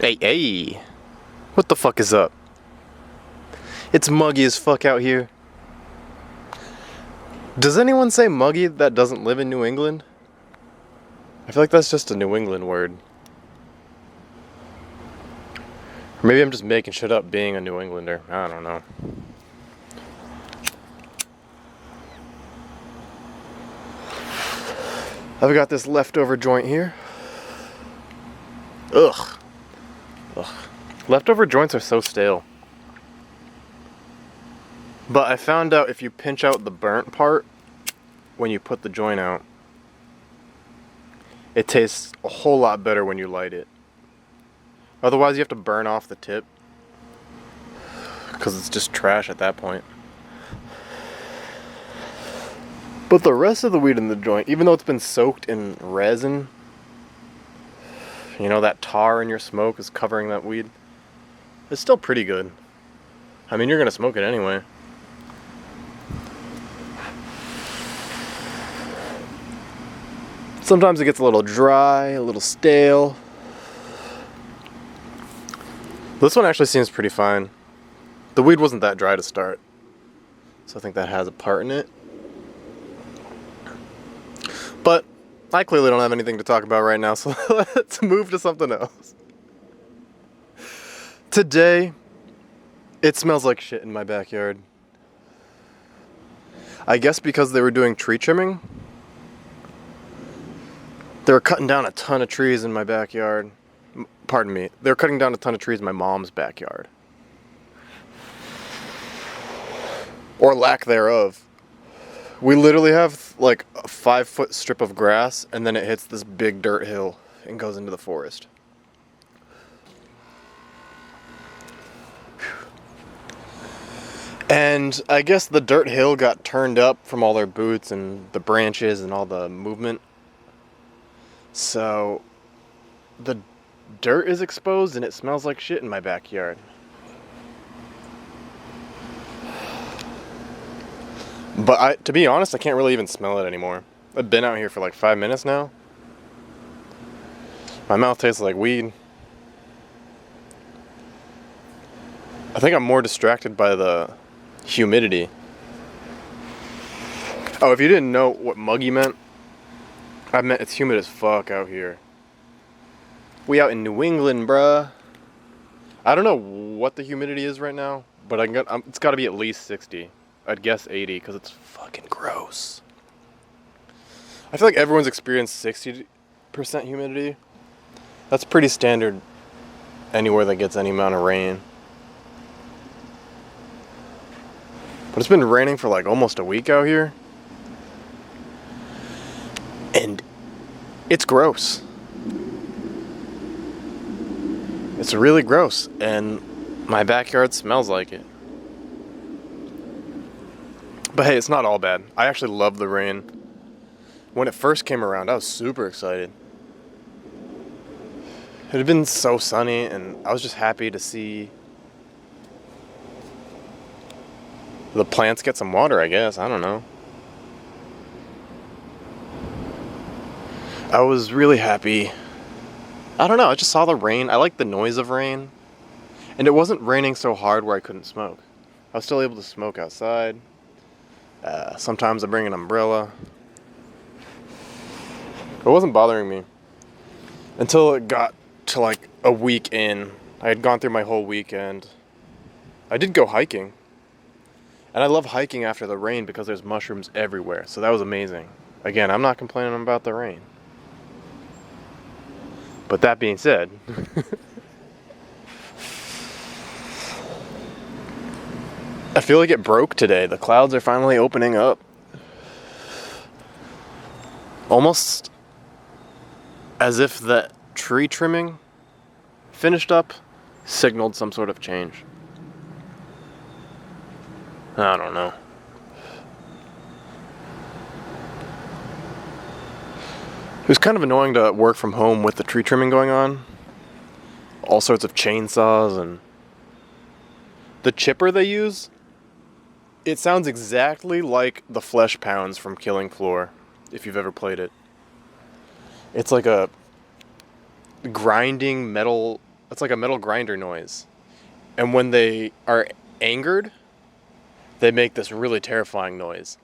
Hey, what the fuck is up? It's muggy as fuck out here. Does anyone say muggy that doesn't live in New England? I feel like that's just a New England word. Or maybe I'm just making shit up being a New Englander. I don't know. I've got this leftover joint here. Ugh. Leftover joints are so stale. But I found out if you pinch out the burnt part when you put the joint out, it tastes a whole lot better when you light it. Otherwise you have to burn off the tip because it's just trash at that point. But the rest of the weed in the joint, even though it's been soaked in resin, you know, that tar in your smoke is covering that weed, it's still pretty good. I mean, you're gonna smoke it anyway. Sometimes it gets a little dry, a little stale. This one actually seems pretty fine. The weed wasn't that dry to start, so I think that has a part in it. But I clearly don't have anything to talk about right now, so let's move to something else. Today, it smells like shit in my backyard. I guess because they were doing tree trimming. They were cutting down a ton of trees in my backyard. Pardon me. They were cutting down a ton of trees in my mom's backyard. Or lack thereof. We literally have like a 5-foot strip of grass, and then it hits this big dirt hill and goes into the forest. And I guess the dirt hill got turned up from all their boots and the branches and all the movement. So the dirt is exposed and it smells like shit in my backyard. But to be honest, I can't really even smell it anymore. I've been out here for like 5 minutes now. My mouth tastes like weed. I think I'm more distracted by the humidity. Oh, if you didn't know what muggy meant, I meant it's humid as fuck out here. We out in New England, bruh. I don't know what the humidity is right now, but it's got to be at least 60. I'd guess 80 because it's fucking gross. I feel like everyone's experienced 60% humidity. That's pretty standard anywhere that gets any amount of rain. But it's been raining for like almost a week out here. And it's gross. It's really gross. And my backyard smells like it. But hey, it's not all bad. I actually love the rain. When it first came around, I was super excited. It had been so sunny, and I was just happy to see the plants get some water, I guess. I don't know. I was really happy. I don't know, I just saw the rain. I like the noise of rain. And it wasn't raining so hard where I couldn't smoke. I was still able to smoke outside. Sometimes I bring an umbrella. It wasn't bothering me until it got to like a week in. I had gone through my whole weekend. I did go hiking. And I love hiking after the rain because there's mushrooms everywhere. So that was amazing. Again, I'm not complaining about the rain. But that being said, I feel like it broke today. The clouds are finally opening up. Almost as if that tree trimming finished up signaled some sort of change. I don't know. It was kind of annoying to work from home with the tree trimming going on. All sorts of chainsaws and the chipper they use. It sounds exactly like the flesh pounds from Killing Floor, if you've ever played it. It's like a grinding metal It's like a metal grinder noise. And when they are angered, they make this really terrifying noise.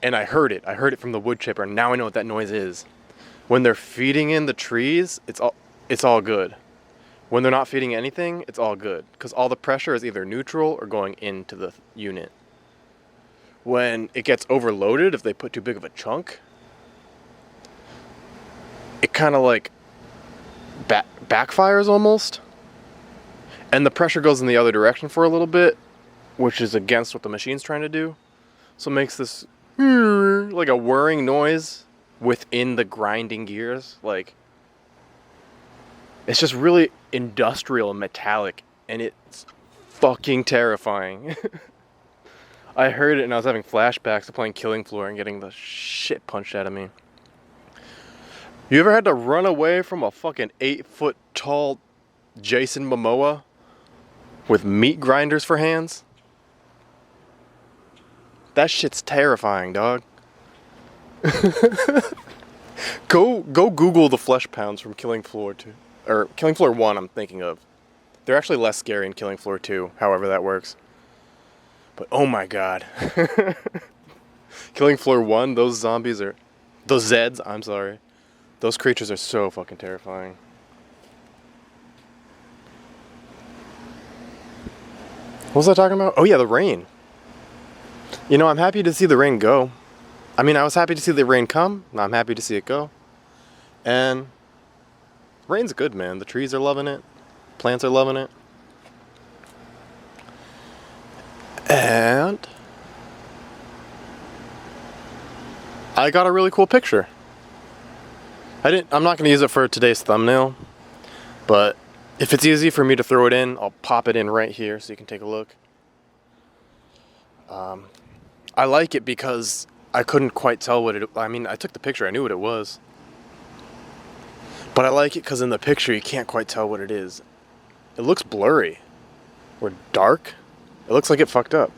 And I heard it. I heard it from the wood chipper. Now I know what that noise is. When they're feeding in the trees, it's all good. When they're not feeding anything, it's all good. Because all the pressure is either neutral or going into the unit. When it gets overloaded, if they put too big of a chunk, it kind of like backfires almost. And the pressure goes in the other direction for a little bit, which is against what the machine's trying to do. So it makes this like a whirring noise within the grinding gears. Like, it's just really industrial and metallic, and it's fucking terrifying. I heard it and I was having flashbacks of playing Killing Floor and getting the shit punched out of me. You ever had to run away from a fucking 8-foot tall Jason Momoa with meat grinders for hands? That shit's terrifying, dog. Go Google the flesh pounds from Killing Floor 2. Or Killing Floor 1 I'm thinking of. They're actually less scary in Killing Floor 2, however that works. But oh my god. Killing Floor 1, those Zeds, I'm sorry. Those creatures are so fucking terrifying. What was I talking about? Oh yeah, the rain. You know, I'm happy to see the rain go. I mean, I was happy to see the rain come. Now I'm happy to see it go. And rain's good, man. The trees are loving it. Plants are loving it. And I got a really cool picture. I'm not going to use it for today's thumbnail, but if it's easy for me to throw it in, I'll pop it in right here so you can take a look. I like it because I couldn't quite tell what it... I mean, I took the picture, I knew what it was. But I like it because in the picture you can't quite tell what it is. It looks blurry or dark. It looks like it fucked up.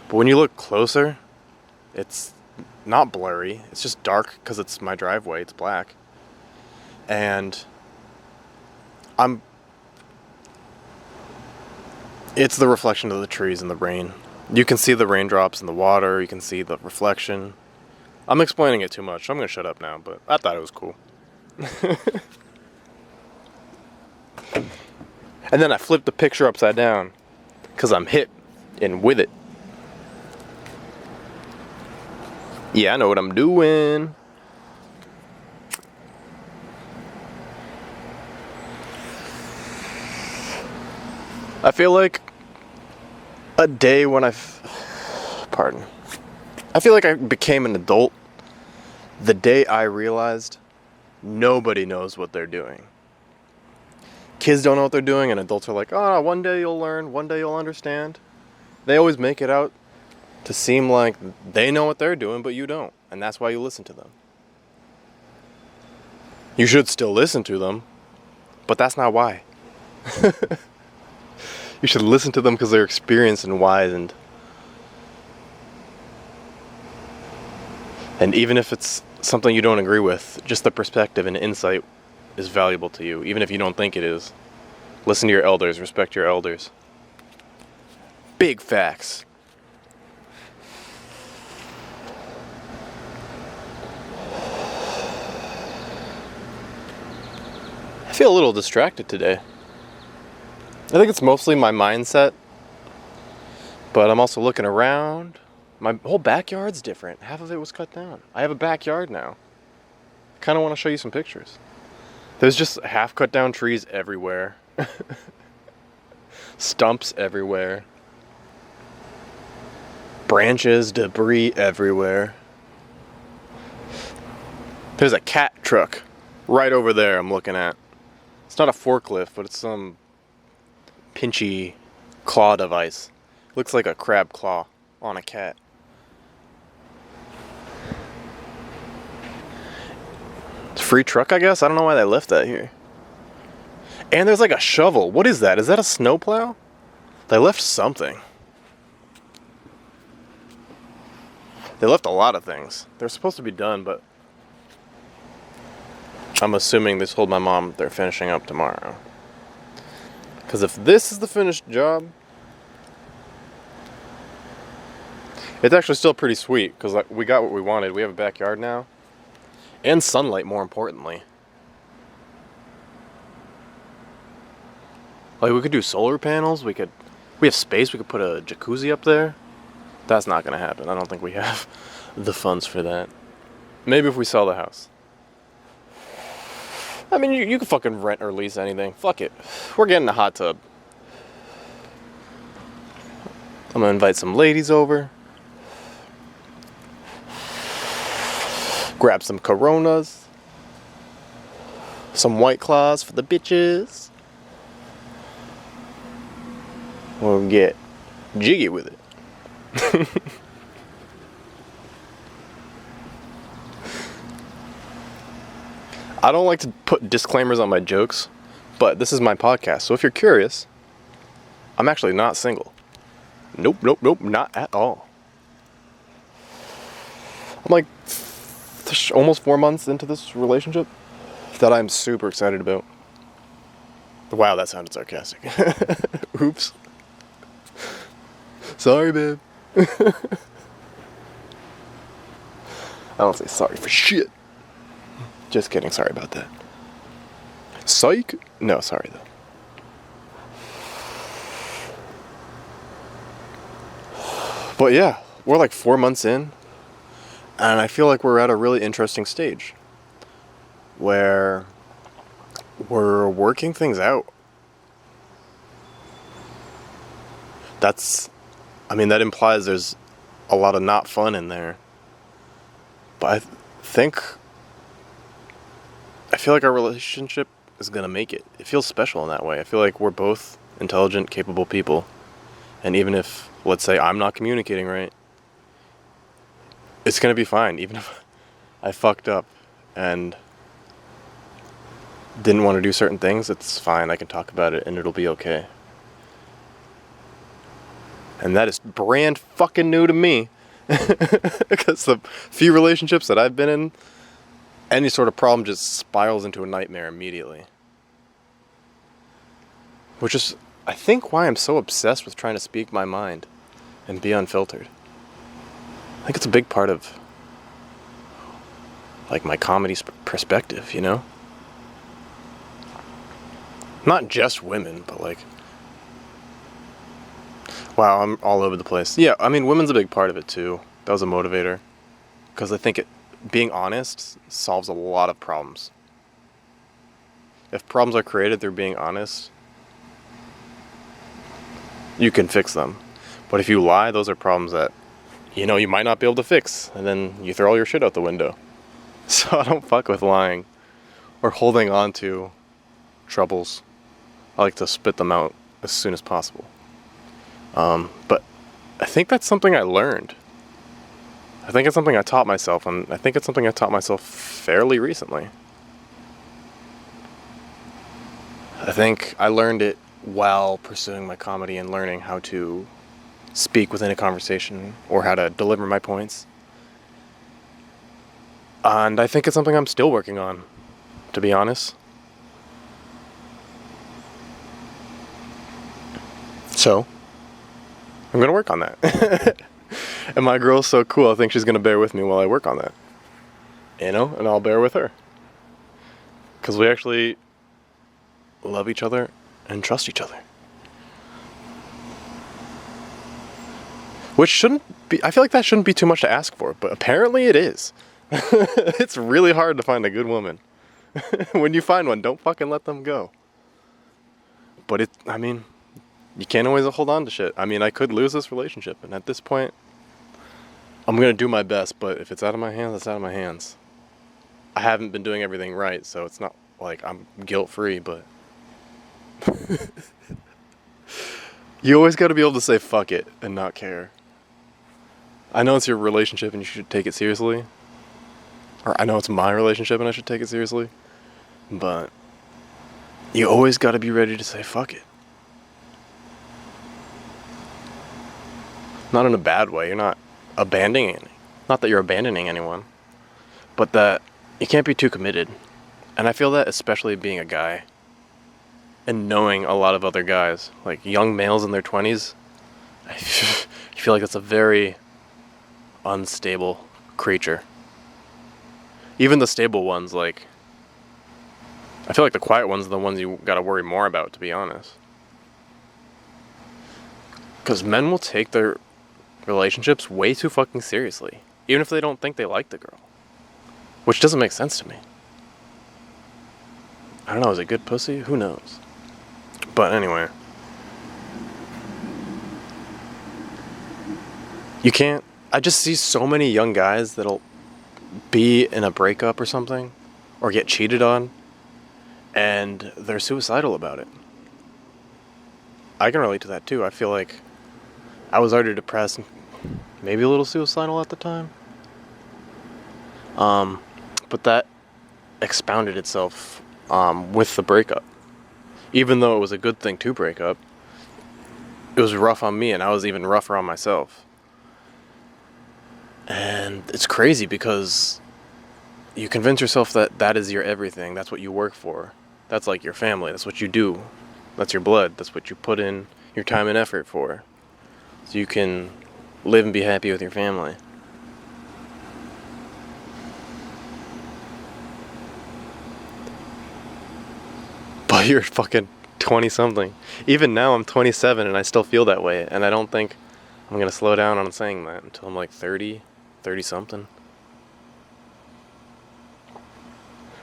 But when you look closer, it's not blurry. It's just dark because it's my driveway. It's black. And it's the reflection of the trees and the rain. You can see the raindrops in the water. You can see the reflection. I'm explaining it too much. So I'm going to shut up now, but I thought it was cool. And then I flipped the picture upside down because I'm hip and with it. Yeah, I know what I'm doing. I feel like a day when I feel like I became an adult the day I realized nobody knows what they're doing. Kids don't know what they're doing, and adults are like, oh, one day you'll learn, one day you'll understand. They always make it out to seem like they know what they're doing, but you don't. And that's why you listen to them. You should still listen to them, but that's not why. You should listen to them because they're experienced and wise, and even if it's something you don't agree with, just the perspective and insight is valuable to you, even if you don't think it is. Listen to your elders, respect your elders. Big facts. I feel a little distracted today. I think it's mostly my mindset, but I'm also looking around. My whole backyard's different. Half of it was cut down. I have a backyard now. I kind of want to show you some pictures. There's just half cut down trees everywhere. Stumps everywhere. Branches, debris everywhere. There's a cat truck right over there I'm looking at. It's not a forklift, but it's some pinchy claw device. Looks like a crab claw on a cat. It's a free truck, I guess? I don't know why they left that here. And there's like a shovel. What is that? Is that a snowplow? They left something. They left a lot of things. They're supposed to be done, but I'm assuming they told my mom they're finishing up tomorrow. Because if this is the finished job, it's actually still pretty sweet. Because like, we got what we wanted. We have a backyard now. And sunlight, more importantly. Like, we could do solar panels. We have space. We could put a jacuzzi up there. That's not going to happen. I don't think we have the funds for that. Maybe if we sell the house. I mean, you can fucking rent or lease anything. Fuck it. We're getting a hot tub. I'm gonna invite some ladies over. Grab some Coronas. Some White Claws for the bitches. We'll get jiggy with it. I don't like to put disclaimers on my jokes, but this is my podcast, so if you're curious, I'm actually not single. Nope, not at all. I'm like almost 4 months into this relationship that I'm super excited about. Wow, that sounded sarcastic. Oops. Sorry, babe. I don't say sorry for shit. Just kidding, sorry about that. Psych? No, sorry though. But yeah, we're like 4 months in, and I feel like we're at a really interesting stage where we're working things out. That implies there's a lot of not fun in there. But I feel like our relationship is gonna make it. It feels special in that way. I feel like we're both intelligent, capable people. And even if, let's say, I'm not communicating right, it's gonna be fine. Even if I fucked up and didn't want to do certain things, it's fine. I can talk about it and it'll be okay. And that is brand fucking new to me. Because the few relationships that I've been in, any sort of problem just spirals into a nightmare immediately. Which is, I think, why I'm so obsessed with trying to speak my mind and be unfiltered. I think it's a big part of, like, my comedy perspective, you know? Not just women, but, like... Wow, I'm all over the place. Yeah, I mean, women's a big part of it, too. That was a motivator. Because I think being honest solves a lot of problems. If problems are created through being honest, you can fix them. But if you lie, those are problems that, you might not be able to fix. And then you throw all your shit out the window. So I don't fuck with lying or holding on to troubles. I like to spit them out as soon as possible. But I think that's something I learned. I think it's something I taught myself, and I think it's something I taught myself fairly recently. I think I learned it while pursuing my comedy and learning how to speak within a conversation or how to deliver my points. And I think it's something I'm still working on, to be honest. So, I'm going to work on that. And my girl's so cool, I think she's going to bear with me while I work on that. And I'll bear with her. Because we actually love each other and trust each other. Which shouldn't be, I feel like that shouldn't be too much to ask for, but apparently it is. It's really hard to find a good woman. When you find one, don't fucking let them go. But you can't always hold on to shit. I could lose this relationship, and at this point, I'm going to do my best, but if it's out of my hands, it's out of my hands. I haven't been doing everything right, so it's not like I'm guilt-free, but... You always got to be able to say fuck it and not care. I know it's your relationship and you should take it seriously. Or I know it's my relationship and I should take it seriously. But you always got to be ready to say fuck it. Not in a bad way. You're not abandoning it. Not that you're abandoning anyone. But that you can't be too committed. And I feel that especially being a guy. and knowing a lot of other guys, like young males in their 20s, I feel like that's a very unstable creature. Even the stable ones, like, I feel like the quiet ones are the ones you gotta worry more about, to be honest. Because men will take their relationships way too fucking seriously, even if they don't think they like the girl. Which doesn't make sense to me. I don't know, is it good pussy? Who knows? But anyway. You can't... I just see so many young guys that'll be in a breakup or something, or get cheated on, and they're suicidal about it. I can relate to that too. I feel like I was already depressed, maybe a little suicidal at the time. But that expounded itself with the breakup. Even though it was a good thing to break up, it was rough on me, and I was even rougher on myself. And it's crazy because you convince yourself that that is your everything. That's what you work for. That's like your family. That's what you do. That's your blood. That's what you put in your time and effort for. So you can live and be happy with your family. But you're fucking 20-something. Even now I'm 27 and I still feel that way. And I don't think I'm going to slow down on saying that until I'm like 30-something.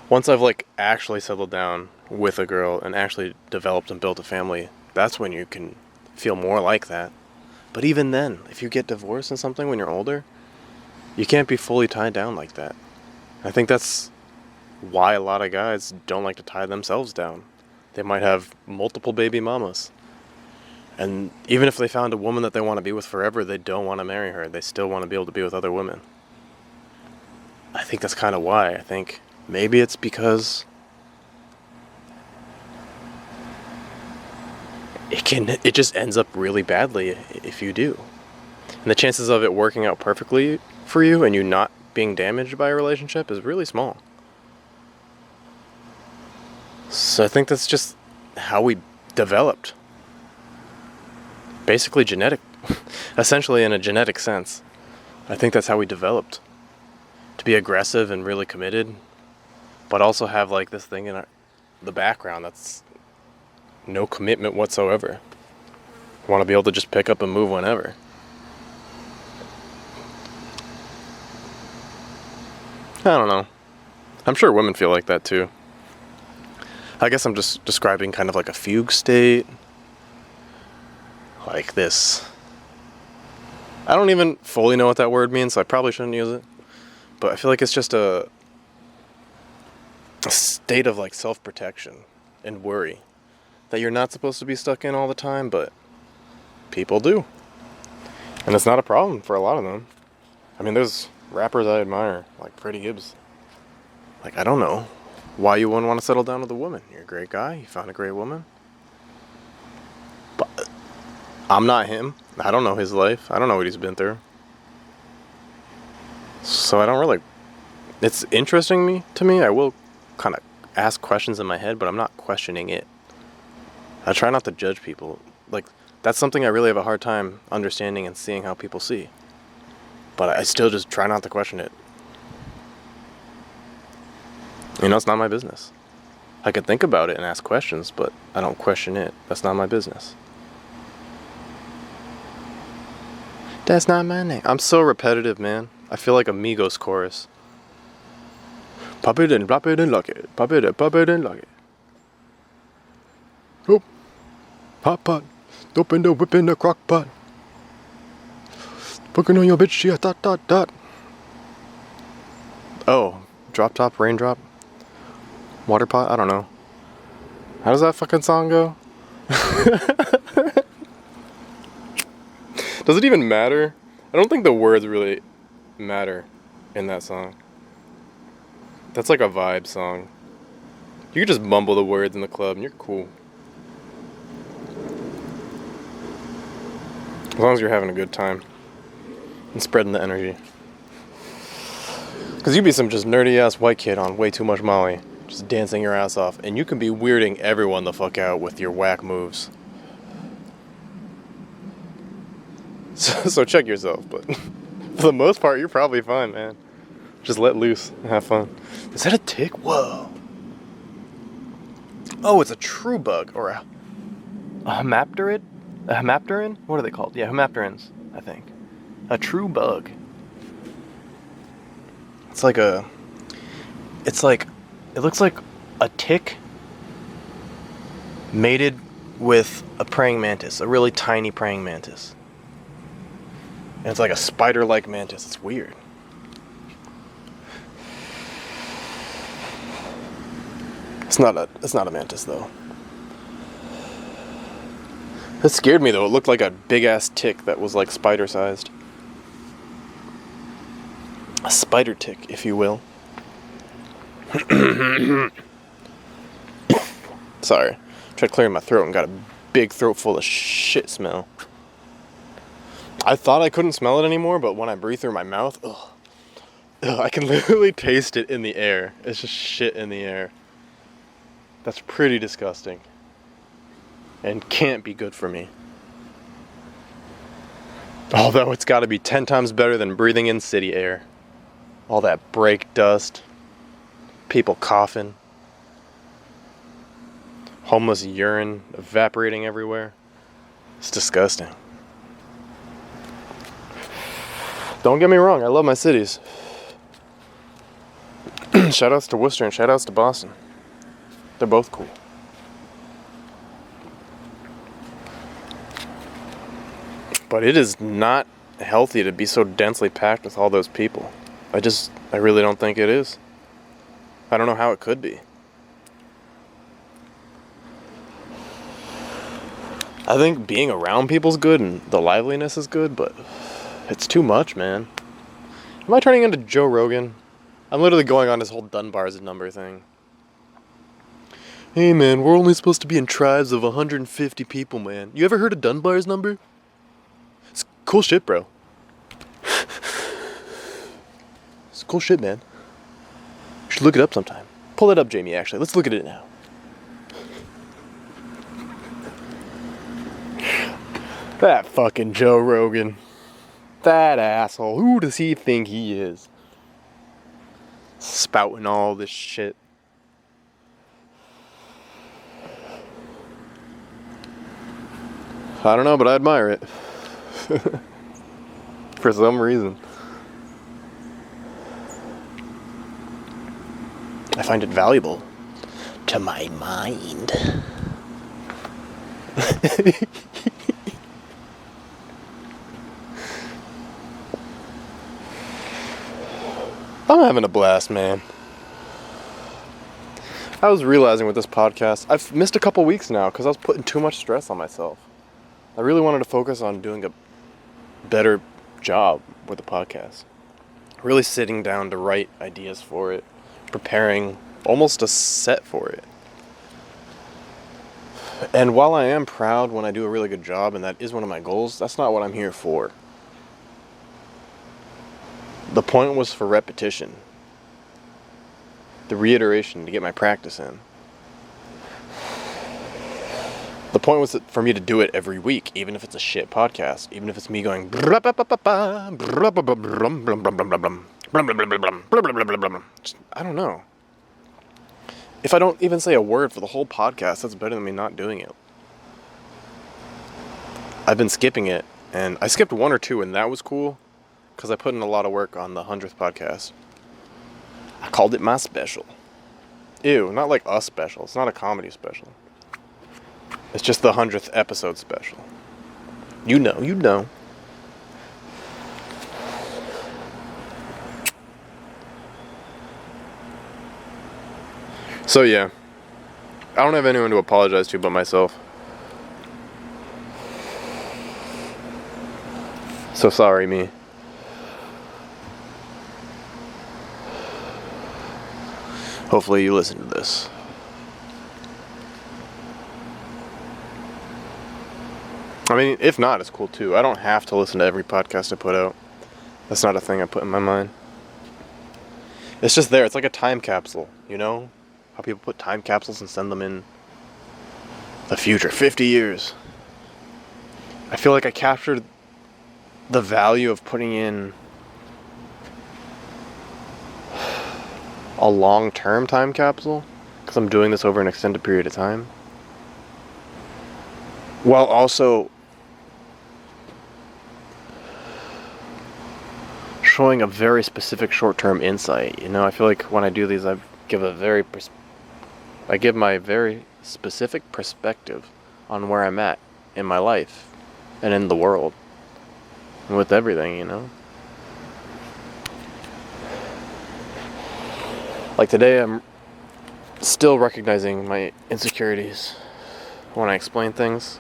Once I've like actually settled down with a girl and actually developed and built a family, that's when you can feel more like that. But even then, if you get divorced and something when you're older, you can't be fully tied down like that. I think that's why a lot of guys don't like to tie themselves down. They might have multiple baby mamas. And even if they found a woman that they want to be with forever, they don't want to marry her. They still want to be able to be with other women. I think that's kind of why. I think maybe it's because it just ends up really badly if you do. And the chances of it working out perfectly for you and you not being damaged by a relationship is really small. So I think that's just how we developed. Basically genetic. Essentially in a genetic sense. I think that's how we developed. To be aggressive and really committed, but also have like this thing in the background that's no commitment whatsoever. Want to be able to just pick up and move whenever. I don't know. I'm sure women feel like that too. I guess I'm just describing kind of like a fugue state. Like this. I don't even fully know what that word means, so I probably shouldn't use it. But I feel like it's just a state of like self-protection and worry that you're not supposed to be stuck in all the time, but people do. And it's not a problem for a lot of them. I mean, there's rappers I admire, like Freddie Gibbs. Like, I don't know why you wouldn't want to settle down with a woman. You're a great guy. You found a great woman. But I'm not him. I don't know his life. I don't know what he's been through. So I don't really... It's interesting to me. I will kind of ask questions in my head, but I'm not questioning it. I try not to judge people. Like, that's something I really have a hard time understanding and seeing how people see. But I still just try not to question it. You know, it's not my business. I could think about it and ask questions, but I don't question it. That's not my business. That's not my name. I'm so repetitive, man. I feel like a Migos chorus. Pop it and plop it and lock it. Pop it and lock it. Oh, pop pot. Dope in the whip in the crock pot. Fucking on your bitch, yeah, dot, dot, dot. Oh, drop top, raindrop. Water pot? I don't know. How does that fucking song go? Does it even matter? I don't think the words really matter in that song. That's like a vibe song. You can just mumble the words in the club and you're cool. As long as you're having a good time and spreading the energy. Because you'd be some just nerdy ass white kid on way too much Molly. just dancing your ass off, and you can be weirding everyone the fuck out with your whack moves. So check yourself, but for the most part, you're probably fine, man. Just let loose and have fun. Is that a tick? Whoa. Oh, it's a true bug, or a hemapterid? A hemapterin? What are they called? Yeah, hemapterins, I think. A true bug. It looks like a tick mated with a praying mantis, a really tiny praying mantis. And it's like a spider-like mantis. It's weird. It's not a mantis though. It scared me though. It looked like a big-ass tick that was like spider-sized. A spider tick, if you will. Sorry. Tried clearing my throat and got a big throat full of shit smell. I thought I couldn't smell it anymore, but when I breathe through my mouth, I can literally taste it in the air. It's just shit in the air. That's pretty disgusting. And can't be good for me. Although it's got to be 10 times better than breathing in city air. All that brake dust. People coughing. Homeless urine evaporating everywhere. It's disgusting. Don't get me wrong, I love my cities. Shoutouts to Worcester and shoutouts to Boston. They're both cool. But it is not healthy to be so densely packed with all those people. I really don't think it is. I don't know how it could be. I think being around people's good and the liveliness is good, but it's too much, man. Am I turning into Joe Rogan? I'm literally going on this whole Dunbar's number thing. Hey man, we're only supposed to be in tribes of 150 people, man. You ever heard of Dunbar's number? It's cool shit, bro. It's cool shit, man. You should look it up sometime. Pull it up, Jamie, actually. Let's look at it now. That fucking Joe Rogan. That asshole. Who does he think he is? Spouting all this shit. I don't know, but I admire it. For some reason. I find it valuable to my mind. I'm having a blast, man. I was realizing with this podcast, I've missed a couple weeks now because I was putting too much stress on myself. I really wanted to focus on doing a better job with the podcast. Really sitting down to write ideas for it. Preparing almost a set for it. And while I am proud when I do a really good job, and that is one of my goals, that's not what I'm here for. The point was for repetition. The reiteration to get my practice in. The point was for me to do it every week, even if it's a shit podcast, even if it's me going I don't know. If I don't even say a word for the whole podcast, that's better than me not doing it. I've been skipping it, and I skipped one or two, and that was cool, because I put in a lot of work on the 100th podcast. I called it my special. Ew, not like a special. It's not a comedy special. It's just the 100th episode special. You know. So yeah, I don't have anyone to apologize to but myself. So sorry, me. Hopefully you listen to this. I mean, if not, it's cool too. I don't have to listen to every podcast I put out. That's not a thing I put in my mind. It's just there. It's like a time capsule, you know? How people put time capsules and send them in the future, 50 years. I feel like I captured the value of putting in a long-term time capsule, because I'm doing this over an extended period of time, while also showing a very specific short-term insight. You know, I feel like when I do these, I give my very specific perspective on where I'm at in my life and in the world and with everything, you know. Like today, I'm still recognizing my insecurities when I explain things,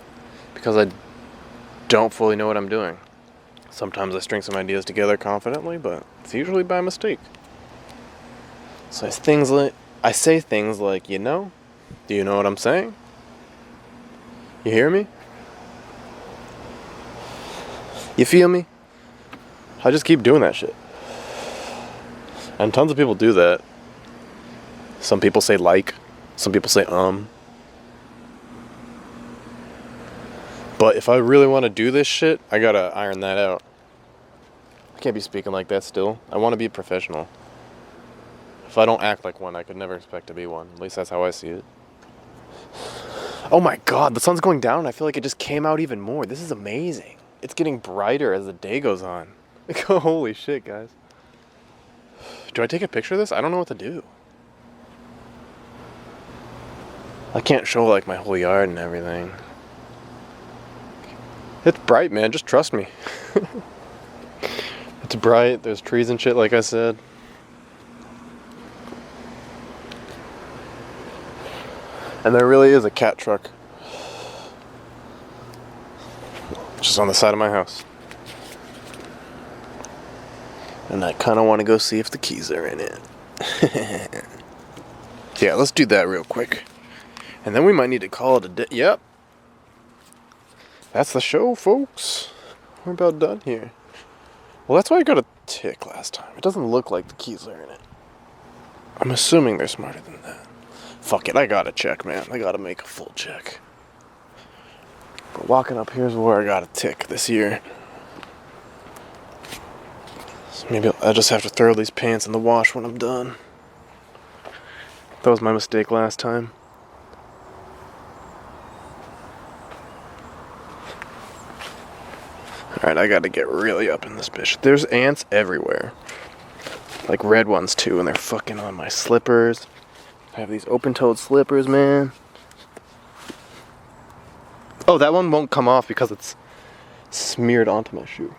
because I don't fully know what I'm doing. Sometimes I string some ideas together confidently, but it's usually by mistake. So I say things like, you know, do you know what I'm saying? You hear me? You feel me? I just keep doing that shit. And tons of people do that. Some people say like, some people say But if I really want to do this shit, I gotta iron that out. I can't be speaking like that still. I want to be a professional. If I don't act like one, I could never expect to be one. At least that's how I see it. Oh my god, the sun's going down and I feel like it just came out even more. This is amazing. It's getting brighter as the day goes on. Holy shit, guys. Do I take a picture of this? I don't know what to do. I can't show like my whole yard and everything. It's bright, man. Just trust me. It's bright. There's trees and shit, like I said. And there really is a cat truck just on the side of my house. And I kind of want to go see if the keys are in it. Yeah, let's do that real quick. And then we might need to call it a day. Yep. That's the show, folks. We're about done here. Well, that's why I got a tick last time. It doesn't look like the keys are in it. I'm assuming they're smarter than that. Fuck it, I gotta check, man. I gotta make a full check. But walking up here is where I got a tick this year. So maybe I'll just have to throw these pants in the wash when I'm done. That was my mistake last time. Alright, I gotta get really up in this bitch. There's ants everywhere. Like red ones too, and they're fucking on my slippers. I have these open-toed slippers, man. Oh, that one won't come off because it's smeared onto my shoe.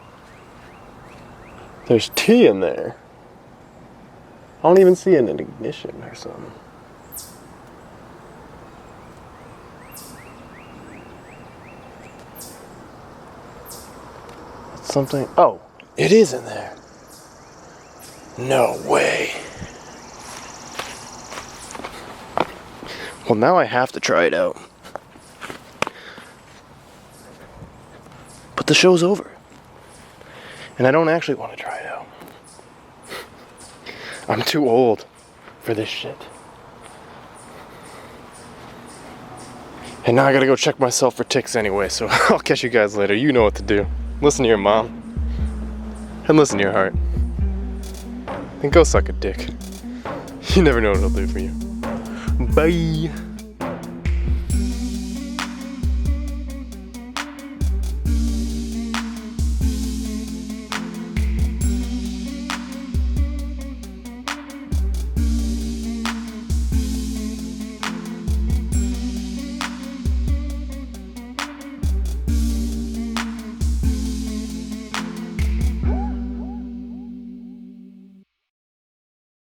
There's tea in there. I don't even see an ignition or something. Something. Oh, it is in there. No way. Well, now I have to try it out. But the show's over. And I don't actually want to try it out. I'm too old for this shit. And now I gotta go check myself for ticks anyway, so I'll catch you guys later. You know what to do. Listen to your mom. And listen to your heart. And go suck a dick. You never know what it'll do for you. Bye.